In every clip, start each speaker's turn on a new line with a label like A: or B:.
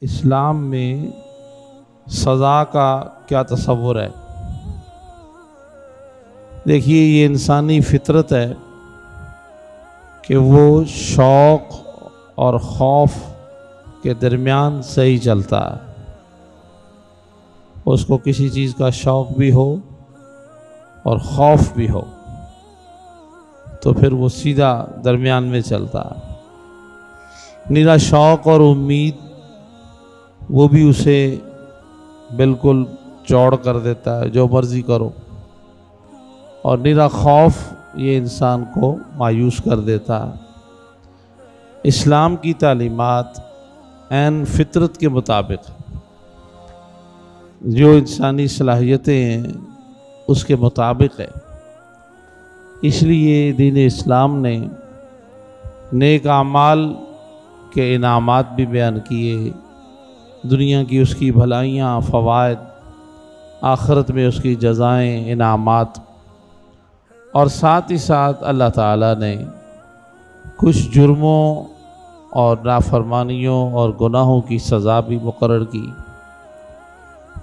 A: इस्लाम में सज़ा का क्या तसव्वुर है। देखिए, ये इंसानी फितरत है कि वो शौक़ और खौफ के दरमियान सही चलता है। उसको किसी चीज़ का शौक़ भी हो और खौफ भी हो तो फिर वो सीधा दरमियान में चलता है। निरा शौक़ और उम्मीद वो भी उसे बिल्कुल चौड़ कर देता है, जो मर्ज़ी करो। और निरा खौफ ये इंसान को मायूस कर देता है। इस्लाम की तालीमात ऐन फितरत के मुताबिक, जो इंसानी सलाहियतें हैं उसके मुताबिक है। इसलिए दीन इस्लाम ने नेक आमाल के इनामात भी बयान किए, दुनिया की उसकी भलाइयाँ, फ़वाइद, आखिरत में उसकी जज़ाएँ, इनामात। और साथ ही साथ अल्लाह ताला ने कुछ जुर्मों और नाफरमानियों और गुनाहों की सज़ा भी मुकर्रर की।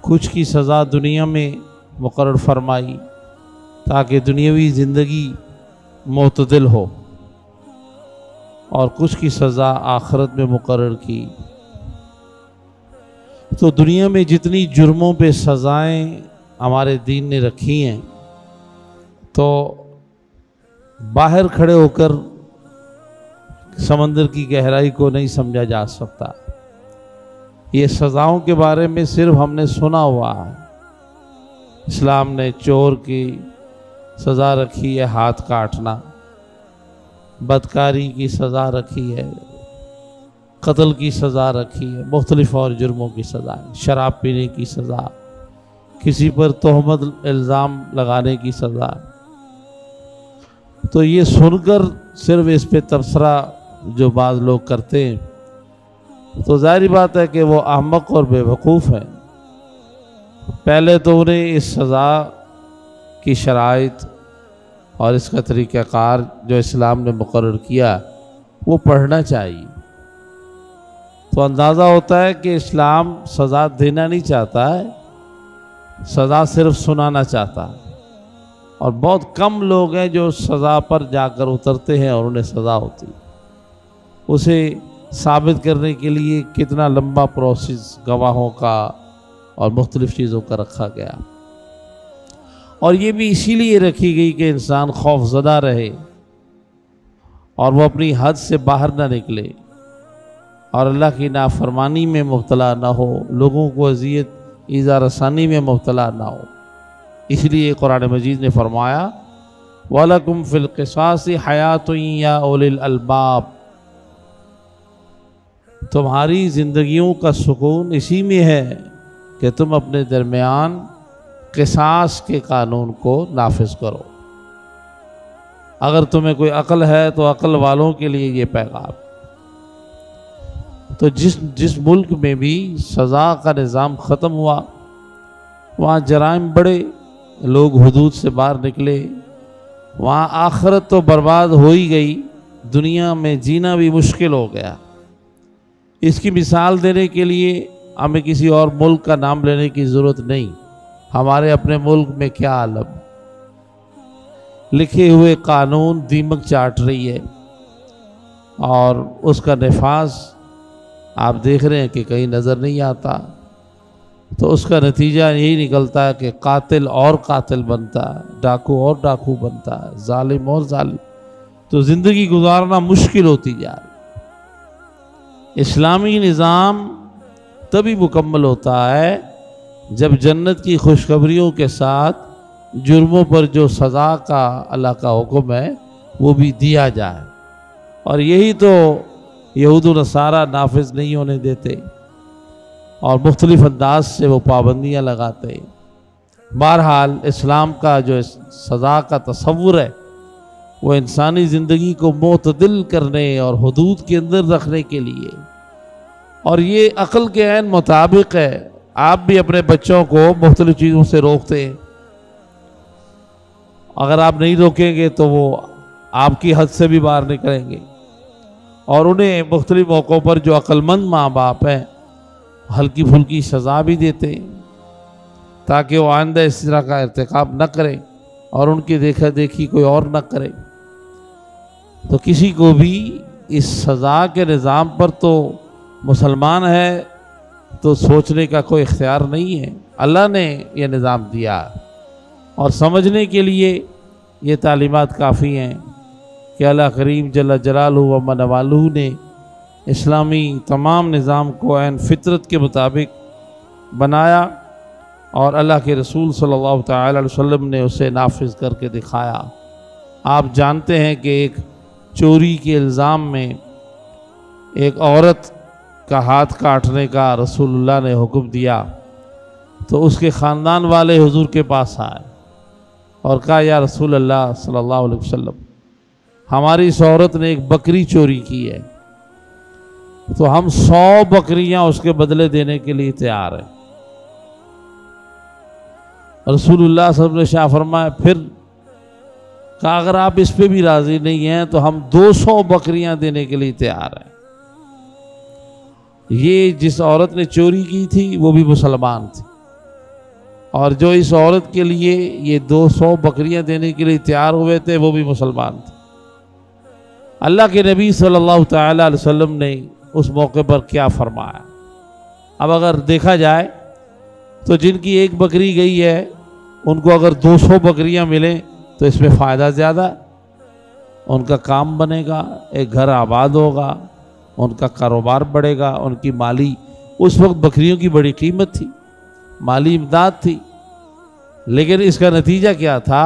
A: कुछ की सज़ा दुनिया में मुकर्रर फरमाई ताकि दुनियावी ज़िंदगी मोतदिल हो, और कुछ की सज़ा आखिरत में मुकर्रर की। तो दुनिया में जितनी जुर्मों पे सज़ाएं हमारे दीन ने रखी हैं, तो बाहर खड़े होकर समंदर की गहराई को नहीं समझा जा सकता। ये सज़ाओं के बारे में सिर्फ हमने सुना हुआ है। इस्लाम ने चोर की सज़ा रखी है हाथ काटना, बदकारी की सज़ा रखी है, कत्ल की सज़ा रखी है, मुख्तलिफ और जुर्मों की सज़ा, शराब पीने की सज़ा, किसी पर तोहमत इल्ज़ाम लगाने की सज़ा। तो ये सुनकर सिर्फ इस पे तबसरा जो बाज़ लोग करते हैं, तो ज़ाहिर बात है कि वो अहमक और बेवकूफ़ हैं। पहले तो उन्हें इस सज़ा की शराइत और इसका तरीक़ाकार जो इस्लाम ने मुकर्रर किया वो पढ़ना चाहिए, तो अंदाज़ा होता है कि इस्लाम सज़ा देना नहीं चाहता है, सज़ा सिर्फ सुनाना चाहता है। और बहुत कम लोग हैं जो सज़ा पर जाकर उतरते हैं और उन्हें सज़ा होती है। उसे साबित करने के लिए कितना लंबा प्रोसेस गवाहों का और मुख्तलिफ़ चीज़ों का रखा गया। और ये भी इसीलिए रखी गई कि इंसान खौफज़दा रहे और वो अपनी हद से बाहर ना निकले और अल्लाह की नाफरमानी में मुब्तला ना हो, लोगों को अज़ियत ईज़ा रसानी में मुब्तला ना हो। इसलिए कुरान मजीद ने फरमाया, वलकुम फ़िल क़िसासी हयातुन या उलिल अलबाब, तुम्हारी ज़िंदगियों का सुकून इसी में है कि तुम अपने दरमियान क़िसास के कानून को नाफिज करो। अगर तुम्हें कोई अक्ल है तो अक्ल वालों के लिए ये पैगाम। तो जिस मुल्क में भी सज़ा का निज़ाम ख़त्म हुआ, वहाँ जराइम बढ़े, लोग हुदूद से बाहर निकले, वहाँ आखिरत तो बर्बाद हो ही गई, दुनिया में जीना भी मुश्किल हो गया। इसकी मिसाल देने के लिए हमें किसी और मुल्क का नाम लेने की ज़रूरत नहीं। हमारे अपने मुल्क में क्या आलम, लिखे हुए कानून दीमक चाट रही है और उसका नफाज आप देख रहे हैं कि कहीं नज़र नहीं आता। तो उसका नतीजा यही निकलता है कि कातिल और कातिल बनता है, डाकू और डाकू बनता है, जालिम और जालिम। तो ज़िंदगी गुजारना मुश्किल होती जा रही। इस्लामी निज़ाम तभी मुकम्मल होता है जब जन्नत की खुशखबरियों के साथ जुर्मों पर जो सज़ा का अल्लाह का हुक्म है वो भी दिया जाए। और यही तो यहूद व नसारा नाफिज नहीं होने देते और मुख्तलिफ़ अंदाज से वो पाबंदियाँ लगाते हैं। बहरहाल इस्लाम का जो सज़ा का तसव्वुर है वो इंसानी ज़िंदगी को मोतदिल करने और हुदूद के अंदर रखने के लिए, और ये अक्ल के ऐन मुताबिक है। आप भी अपने बच्चों को मुख्तलिफ़ चीज़ों से रोकते हैं, अगर आप नहीं रोकेंगे तो वो आपकी हद से भी बाहर निकलेंगे। और उन्हें मुख्तलिफ मौक़ों पर जो अक्लमंद माँ बाप हैं हल्की फुल्की सज़ा भी देते हैं ताकि वो आइंदा इस तरह का इर्तिकाब न करें और उनकी देखा देखी कोई और न करे। तो किसी को भी इस सज़ा के निज़ाम पर तो मुसलमान है तो सोचने का कोई इख्तियार नहीं है। अल्लाह ने यह निज़ाम दिया और समझने के लिए ये तालीमात काफ़ी हैं कि अल्लाह करीम जल्ल जलालहू व मनवालहू ने इस्लामी तमाम निज़ाम को ऐन फितरत के मुताबिक बनाया और अल्लाह के रसूल सल्लल्लाहु तआला अलैहि वसल्लम ने उसे नाफिज करके दिखाया। आप जानते हैं कि एक चोरी के इल्ज़ाम में एक औरत का हाथ काटने का रसूलुल्लाह ने हुक्म दिया तो उसके ख़ानदान वाले हुजूर के पास आए और कहा, या रसूल अल्लाह सल्लल्लाहु अलैहि वसल्लम, हमारी इस औरत ने एक बकरी चोरी की है तो हम 100 बकरियां उसके बदले देने के लिए तैयार हैं। रसूलुल्लाह सल्लल्लाहु अलैहि वसल्लम ने शाह फरमाया, फिर कहा अगर आप इस पे भी राज़ी नहीं हैं तो हम 200 बकरियां देने के लिए तैयार हैं। ये जिस औरत ने चोरी की थी वो भी मुसलमान थी और जो इस औरत के लिए ये 200 बकरियां देने के लिए तैयार हुए थे वो भी मुसलमान थे। अल्लाह के नबी सल्लल्लाहु तआला अलैहि वसल्लम ने उस मौके पर क्या फरमाया। अब अगर देखा जाए तो जिनकी एक बकरी गई है उनको अगर 200 बकरियां मिलें तो इसमें फ़ायदा ज़्यादा, उनका काम बनेगा, एक घर आबाद होगा, उनका कारोबार बढ़ेगा, उनकी माली, उस वक्त बकरियों की बड़ी कीमत थी, माली इमदाद थी। लेकिन इसका नतीजा क्या था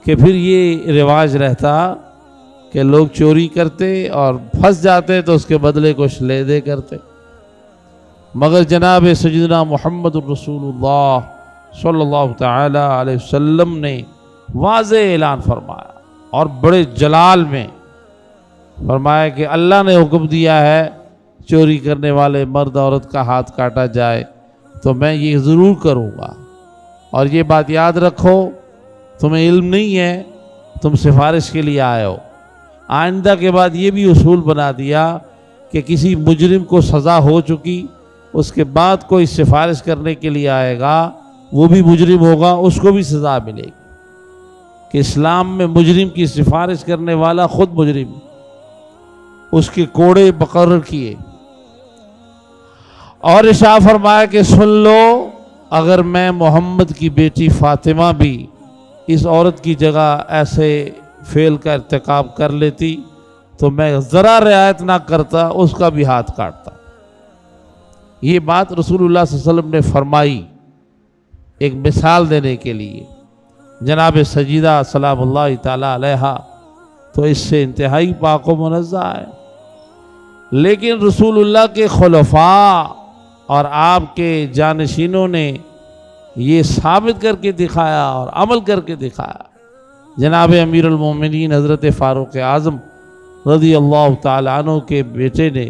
A: कि फिर ये रिवाज रहता कि लोग चोरी करते और फंस जाते तो उसके बदले कुछ ले दे करते। मगर जनाब सय्यदना मुहम्मद रसूलुल्लाह सल्लल्लाहु तआला अलैहि वसल्लम ने वाज़े ऐलान फरमाया और बड़े जलाल में फरमाया कि अल्लाह ने हुक्म दिया है चोरी करने वाले मर्द औरत का हाथ काटा जाए तो मैं ये ज़रूर करूँगा। और ये बात याद रखो, तुम्हें इल्म नहीं है, तुम सिफारिश के लिए आए हो। आइंदा के बाद ये भी उसूल बना दिया कि किसी मुजरिम को सज़ा हो चुकी, उसके बाद कोई सिफारिश करने के लिए आएगा, वो भी मुजरिम होगा, उसको भी सज़ा मिलेगी। कि इस्लाम में मुजरिम की सिफारिश करने वाला खुद मुजरिम, उसके कोड़े मुकर्रर किए। और इरशाद फरमाया कि सुन लो, अगर मैं मोहम्मद की बेटी फातिमा भी इस औरत की जगह ऐसे फेल का इर्तिकाब कर लेती तो मैं ज़रा रियायत ना करता, उसका भी हाथ काटता। ये बात रसूलुल्लाह सल्लल्लाहु अलैहि वसल्लम ने फरमाई एक मिसाल देने के लिए। जनाब सजीदा सलामुल्लाह ताला अलैहा तो इससे इंतहाई पाक व मुनज़्ज़ह है। लेकिन रसूलुल्लाह के खुलफा और आपके जानशीनों ने ये साबित करके दिखाया और अमल करके दिखाया। जनाब अमीरुल मोमिनीन हज़रत फ़ारूक़ आज़म रज़ी अल्लाह ताला अन्हु के बेटे ने,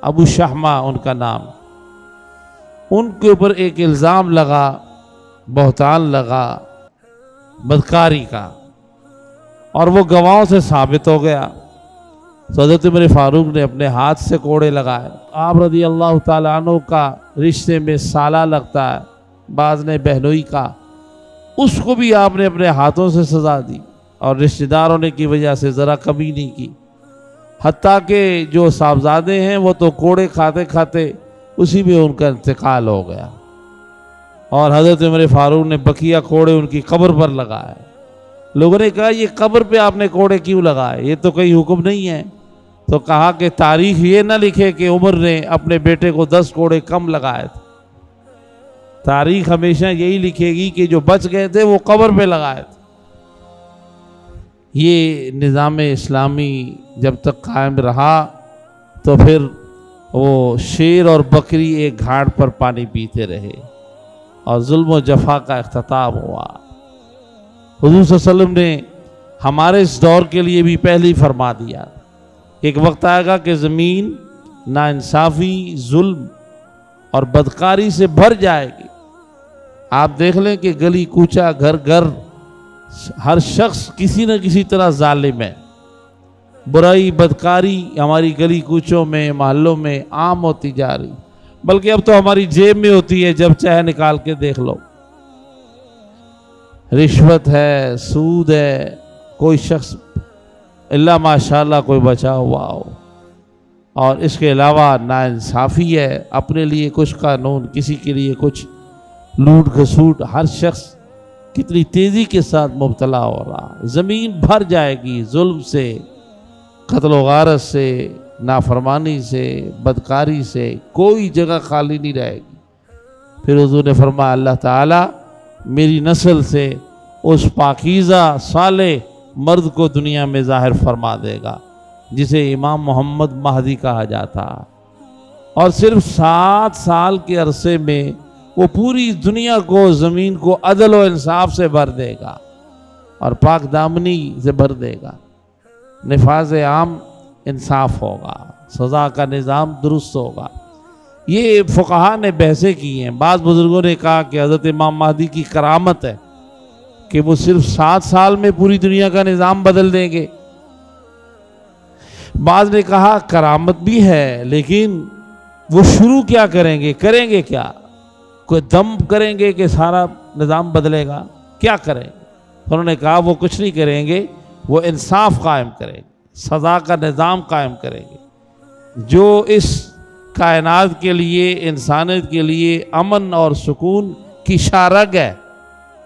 A: अबू शहमा उनका नाम, उनके ऊपर एक इल्ज़ाम लगा, बहतान लगा बदकारी का, और वो गवाहों से साबित हो गया। तो हज़रत उमर फ़ारूक ने अपने हाथ से कोड़े लगाए। आप रज़ी अल्लाह ताला अन्हु का रिश्ते में साला लगता है, बाज़ ने बहनोई का, उसको भी आपने अपने हाथों से सज़ा दी और रिश्तेदार होने की वजह से ज़रा कमी नहीं की। हत्ता के जो साहबजादे हैं वो तो कोड़े खाते खाते उसी में उनका इंतकाल हो गया और हज़रत उमर फ़ारूक ने बकिया कोड़े उनकी कब्र पर लगाए। लोगों ने कहा ये कब्र पे आपने कोड़े क्यों लगाए, ये तो कोई हुक्म नहीं है। तो कहा कि तारीख ये ना लिखे कि उमर ने अपने बेटे को 10 कोड़े कम लगाए थे, तारीख हमेशा यही लिखेगी कि जो बच गए थे वो कब्र पे लगाए थे। ये निज़ाम इस्लामी जब तक कायम रहा तो फिर वो शेर और बकरी एक घाट पर पानी पीते रहे और जुल्म व जफा का इख्तिताम हुआ। हुज़ूर सल्लल्लाहु अलैहि वसल्लम ने हमारे इस दौर के लिए भी पहले ही फरमा दिया, एक वक्त आएगा कि ज़मीन नाइंसाफ़ी, जुल्म और बदकारी से भर जाएगी। आप देख लें कि गली कूचा, घर घर, हर शख्स किसी न किसी तरह जालिम है। बुराई बदकारी हमारी गली कूचों में, मोहल्लों में आम होती जा रही। बल्कि अब तो हमारी जेब में होती है, जब चाहे निकाल के देख लो। रिश्वत है, सूद है, कोई शख्स इल्ला माशाल्लाह कोई बचा हुआ हो, और इसके अलावा नाइंसाफ़ी है, अपने लिए कुछ कानून, किसी के लिए कुछ लूट घसूट, हर शख्स कितनी तेज़ी के साथ मुब्तला हो रहा है। ज़मीन भर जाएगी जुल्म से, कत्ल व गारत से, नाफरमानी से, बदकारी से, कोई जगह खाली नहीं रहेगी। फिर हुज़ूर ने फरमाया अल्लाह ताला मेरी नस्ल से उस पाकीज़ा साले मर्द को दुनिया में ज़ाहिर फरमा देगा जिसे इमाम मोहम्मद महदी कहा जाता, और सिर्फ 7 साल के अरसे में वो पूरी दुनिया को, ज़मीन को अदल और इंसाफ से भर देगा और पाक दामनी से भर देगा। निफाज आम इंसाफ होगा, सज़ा का निज़ाम दुरुस्त होगा। ये फ़ुक़हा ने बहसें की हैं। बाज़ बुज़ुर्गों ने कहा कि हज़रत इमाम महदी की करामत है कि वो सिर्फ 7 साल में पूरी दुनिया का निज़ाम बदल देंगे। बाज़ ने कहा करामत भी है, लेकिन वो शुरू क्या करेंगे, करेंगे क्या? कोई दम करेंगे कि सारा निज़ाम बदलेगा? क्या करेंगे? उन्होंने कहा वो कुछ नहीं करेंगे, वो इंसाफ कायम करेंगे, सज़ा का निज़ाम कायम करेंगे। जो इस कायनात के लिए, इंसानियत के लिए अमन और सुकून की शारग है,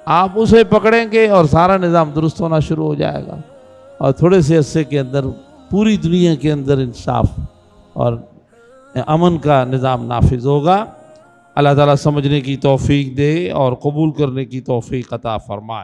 A: आप उसे पकड़ेंगे और सारा निज़ाम दुरुस्त होना शुरू हो जाएगा, और थोड़े से अरसे के अंदर पूरी दुनिया के अंदर इंसाफ और अमन का निज़ाम नाफिज होगा। अल्लाह ताला समझने की तौफीक दे और कबूल करने की तौफीक अता फरमाए।